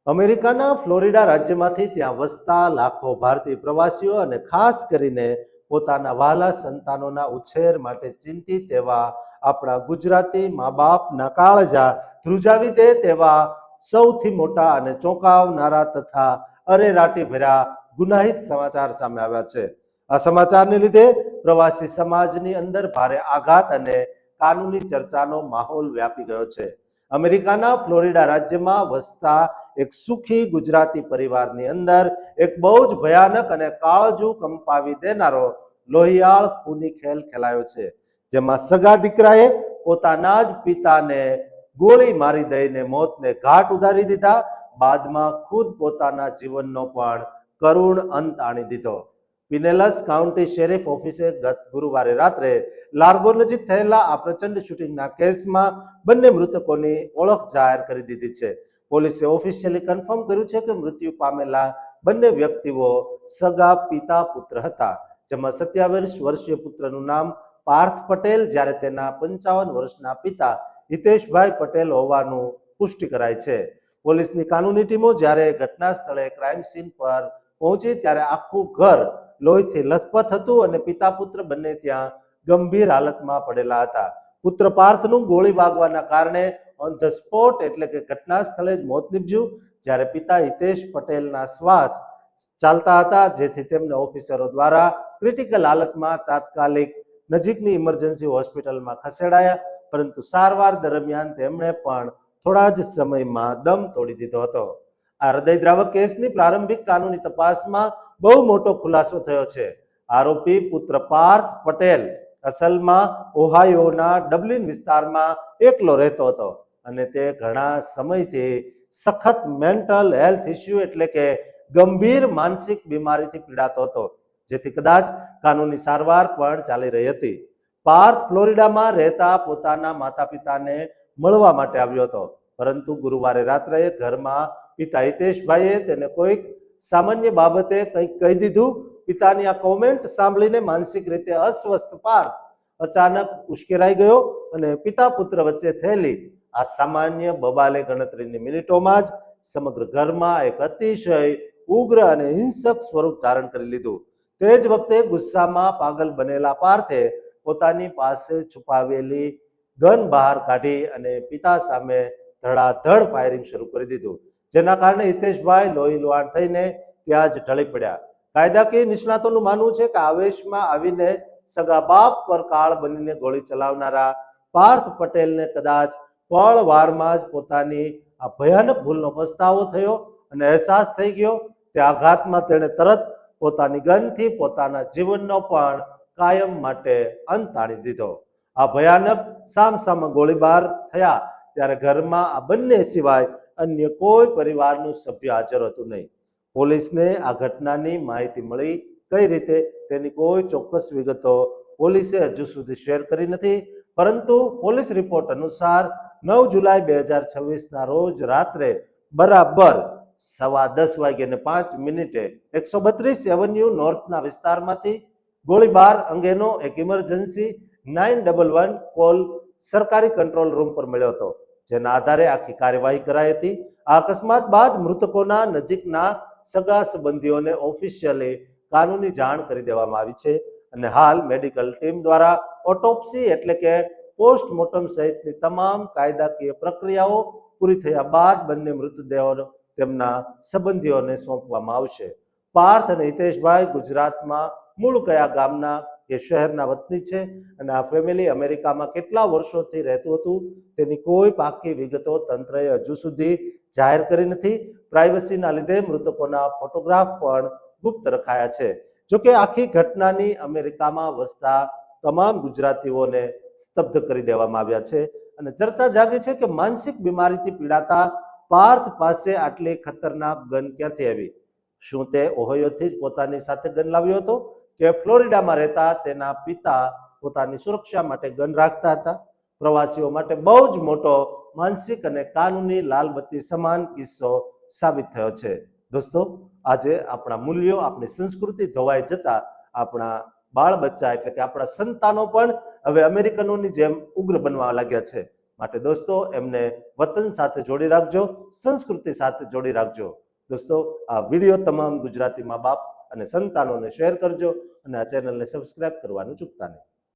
અમેરિકાના ફ્લોરિડા રાજ્યમાંથી ત્યાં વસતા લાખો ભારતીય પ્રવાસીઓ અને ખાસ કરીને પોતાના વહાલા સંતાનોના ઉછેર માટે ચિંતિત એવા આપણા ગુજરાતી મા બાપના કાળજા ધ્રુજાવી દે તેવા સૌથી મોટા અને ચોંકાવનારા તથા અરેરાટી ભર્યા ગુનાહિત સમાચાર સામે આવ્યા છે। આ સમાચારને લીધે પ્રવાસી સમાજની અંદર ભારે આઘાત અને કાનૂની ચર્ચાનો માહોલ વ્યાપી ગયો છે। અમેરિકાના ફ્લોરિડા રાજ્યમાં વસતા એક સુખી ગુજરાતી પરિવારની અંદર એક બહુ જ ભયાનક અને કાળજું કંપાવી દેનારો લોહિયાળ ખૂની ખેલ ખેલાયો છે, જેમાં સગા દીકરાએ પોતાના જ પિતાને ગોળી મારી દઈને મોતને ઘાટ ઉતારી દીધા, બાદમાં ખુદ પોતાના જીવનનો પણ કરુણ અંત આણી દીધો। પિનેલસ કાઉન્ટી શેરીફ ઓફિસે ગત ગુરુવારે રાત્રે લાર્ગો નજીક થયેલા આ પ્રચંડ શૂટિંગના કેસમાં બંને મૃતકોની ઓળખ જાહેર કરી દીધી છે। પોલીસે ઓફિશિયલી કન્ફર્મ કર્યું છે કે મૃત્યુ પામેલા બંને વ્યક્તિઓ સગા પિતા પુત્ર હતા, જેમાં 27 વર્ષીય પુત્રનું નામ પાર્થ પટેલ જ્યારે તેના 55 વર્ષના પિતા હિતેશભાઈ પટેલ હોવાનું પુષ્ટિ કરાય છે। પોલીસની કાનૂની ટીમો જ્યારે ઘટના સ્થળે ક્રાઇમ સીન પર પહોંચી ત્યારે આખું ઘર લોહીથી લથપથ હતું અને પિતા પુત્ર બંને ત્યાં ગંભીર હાલતમાં પડેલા હતા। પુત્ર પાર્થનું ગોળી વાગવાના કારણે ઓન ધ સ્પોટ એટલે કે ઘટના સ્થળે જ મોત નીપજ્યું, જ્યારે પિતા હિતેશ પટેલના શ્વાસ ચાલતા હતા, જેથી તેમને ઓફિસરો દ્વારા ક્રિટિકલ હાલતમાં તાત્કાલિક નજીકની ઇમરજન્સી હોસ્પિટલમાં ખસેડાયા, પરંતુ સારવાર દરમિયાન તેમણે પણ થોડા જ સમયમાં દમ તોડી દીધો હતો। આ હૃદયદ્રાવક કેસની પ્રારંભિક કાનૂની તપાસમાં બહુ મોટો ખુલાસો થયો છે। આરોપી પુત્ર પાર્થ પટેલ અસલમાં ઓહાયોના ડબલિન વિસ્તારમાં એકલો રહેતો હતો અને તે ઘણા સમયથી સખત મેન્ટલ હેલ્થ ઇસ્યુ એટલે કે ગંભીર માનસિક બીમારીથી પીડાતો હતો, જેથી કદાચ કાનૂની સારવાર પણ ચાલી રહી હતી। પાર્થ ફ્લોરિડામાં રહેતા પોતાના માતા પિતાને મળવા માટે આવ્યો હતો, પરંતુ ગુરુવારે રાત્રે ઘરમાં પિતા હિતેશભાઈએ તેને કોઈક સામાન્ય બાબતે કંઈક કહી દીધું। પિતાની આ કોમેન્ટ સાંભળીને માનસિક રીતે અસ્વસ્થ પાર્થ અચાનક ઉશ્કેરાઈ ગયો અને પિતા પુત્ર વચ્ચે થયેલી આ સામાન્ય બબાલે ગણતરીની મિનિટોમાં જ સમગ્ર ઘરમાં એક અતિશય ઉગ્ર અને હિંસક સ્વરૂપ ધારણ કરી લીધું। તે જ વખતે ગુસ્સામાં પાગલ બનેલા પાર્થે પોતાની પાસે છુપાવેલી ગન બહાર કાઢી અને પિતા સામે ધડાધડ ફાયરિંગ શરૂ કરી દીધું, જેના કારણે હિતેશભાઈ લોહી લુહાણ થઈને ત્યાં જ ઢળી પડ્યા। કાયદાકીય નિષ્ણાતોનું માનવું છે કે આવેશમાં આવીને સગા બાપ પર કાળ બનીને ગોળી ચલાવનારા પાર્થ પટેલને કદાચ પળવારમાં જ પોતાની આ ભયાનક ભૂલનો પસ્તાવો થયો અને અહેસાસ થઈ ગયો। તે આઘાતમાં તેણે તરત પોતાની ગનથી પોતાના જીવનનો પણ કાયમ માટે અંત આણી દીધો। આ ભયાનક સામસામા ગોળીબાર થયા ત્યારે ઘરમાં આ બંને સિવાય અન્ય કોઈ પરિવારનું સભ્ય હાજર હતું નહીં। પોલીસને આ ઘટનાની માહિતી મળી કઈ રીતે તેની કોઈ ચોક્કસ વિગતો પોલીસે હજુ સુધી શેર કરી નથી, પરંતુ પોલીસ રિપોર્ટ અનુસાર 9 જુલાઈ 2026ના રોજ રાત્રે બરાબર 10:15 132 એવન્યુ નોર્થના વિસ્તારમાંથી ગોળીબાર અંગેનો એક ઇમરજન્સી 911 કોલ સરકારી કંટ્રોલ રૂમ પર મળ્યો હતો, જેના આધારે આખી કાર્યવાહી કરાઈ હતી। આ અકસ્માત બાદ મૃતકોના નજીકના સગા સંબંધીઓને ઓફિશિયલી કાનૂની જાણ કરી દેવામાં આવી છે અને હાલ મેડિકલ ટીમ દ્વારા ઓટોપ્સી એટલે કે પોસ્ટમોર્ટમ સહિતની તમામ કાયદાકીય પ્રક્રિયાઓ પૂરી થયા બાદ બંને મૃતદેહો તેમના સંબંધીઓને સોંપવામાં આવશે। પાર્થ અને હિતેશભાઈ ગુજરાતમાં મૂળ કયા ગામના કે શહેરના વતની છે અને આ ફેમિલી અમેરિકામાં કેટલા વર્ષોથી રહેતું હતું તેની કોઈ પાકી વિગતો તંત્રએ હજુ સુધી જાહેર કરી નથી। પ્રાઇવસીના લીધે મૃતકોના ફોટોગ્રાફ પણ ગુપ્ત રખાયા છે। જોકે આખી ઘટનાની અમેરિકામાં વસતા તમામ ગુજરાતીઓને સ્તબ્ધ કરી દેવામાં આવ્યા છે અને ચર્ચા જાગી છે કે માનસિક બીમારીથી પીડાતા પાર્થ પાસે આટલી ખતરનાક ગન ક્યાંથી આવી? શું તે ઓહાયોથી જ પોતાની સાથે ગન લાવ્યો હતો કે ફ્લોરિડામાં રહેતા તેના પિતા પોતાની સુરક્ષા માટે ગન રાખતા હતા? પ્રવાસીઓ માટે બહુ જ મોટો માનસિક અને કાનૂની લાલબત્તી સમાન કિસ્સો સાબિત થયો છે। દોસ્તો, આજે આપણા મૂલ્યો, આપણી સંસ્કૃતિ ધોવાઈ જતા આપણા બાળ બચ્ચા એટલે કે આપણા સંતાનો પણ હવે અમેરિકનોની જેમ ઉગ્ર બનવા લાગ્યા છે। માટે દોસ્તો એમને વતન સાથે જોડી રાખજો, સંસ્કૃતિ સાથે જોડી રાખજો. દોસ્તો આ વિડીયો તમામ ગુજરાતી મા બાપ અને સંતાનોને શેર કરજો અને આ ચેનલને સબસ્ક્રાઇબ કરવાનું ચૂકતા નહીં.